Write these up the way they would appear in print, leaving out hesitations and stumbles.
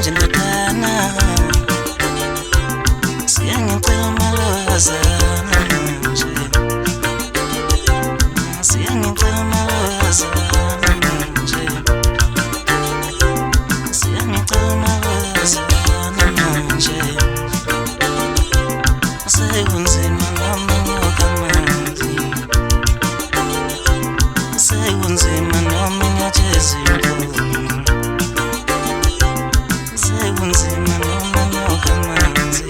manje ndodana, siyangicela umalokazana manje, siyangicela umalokazana manje, siyangicela umalokazana manje, sekunzima noma nyoka manzi, sekunzima noma nyatheza inkuni, sekunzima noma nyoka manzi,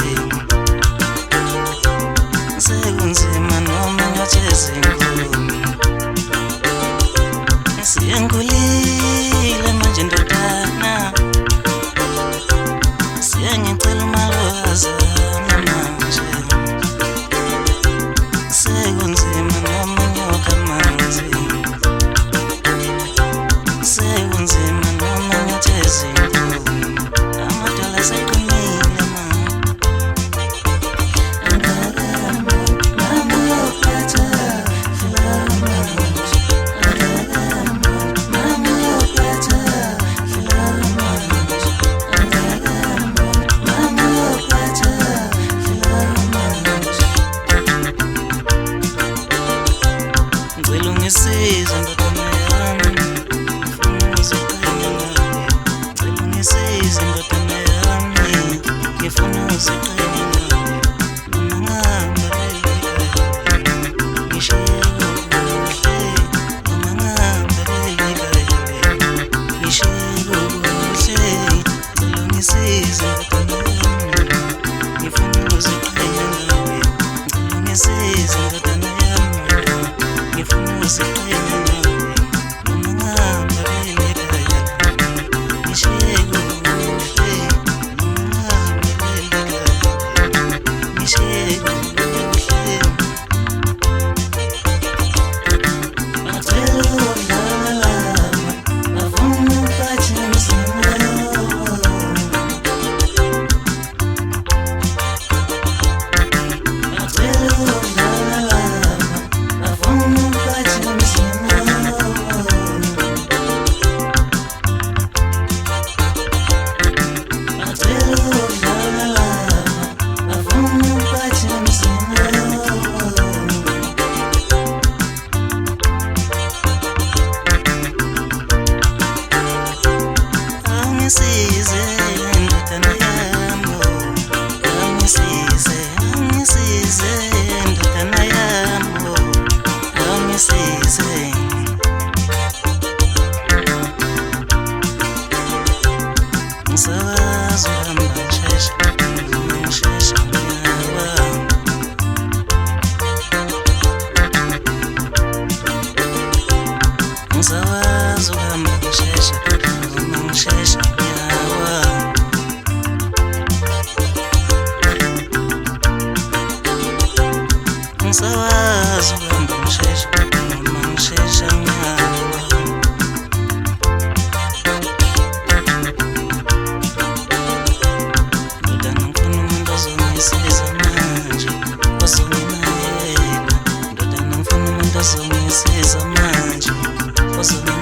sekunzima noma nyatheza inkuni, siyangikhulile manje ndodana, siyangicela umalokazana manje, sekunzima noma nyoka manzi, sekunzima noma nyatheza inkuni, amadolo aseqinile mama uyophatha filamanje, mama uyophatha filamanje, mama uyophatha filamanje, ngicela ungisize ndodana yami, ngifuna uziqhenye ngawe, ngicela ungisize ndodana yami, ngifuna uziqhenye ngawe, noma ngihamba ngishiye kuhle, noma ngihamba ngishiye kuhle, ngicela ungisize ndodana yami, ngifuna uziqhenye ngawe, ngicela ungisize ndodana yami, ngifuna uziqhenye ngawe, noma ngihamba ngishiye kuhle, noma ngihamba ngishiye kuhle. Ngicela ukudlala, ngifuna uphathe umzimba, ngicela ukudlala, ngifuna uphathe umzimba, ngicela ukudlala, ngifuna uphathe umzimba, angisize ndodana yami, angisize, angisize ndodana yami, angisize, ngisakwazi ukuhamba ngishesha, noma ngishesha ngiyawa, ngisakwazi ukuhamba ngishesha, noma ngishesha ngiyawa, ngisakwazi ukuhamba ngishesha, noma ngishesha ngiyawa, ndodana ngifuna umuntu ozongisiza manje, ozonginakekela, ndodana ngifuna umuntu ozongisiza manje, ozonginakekela.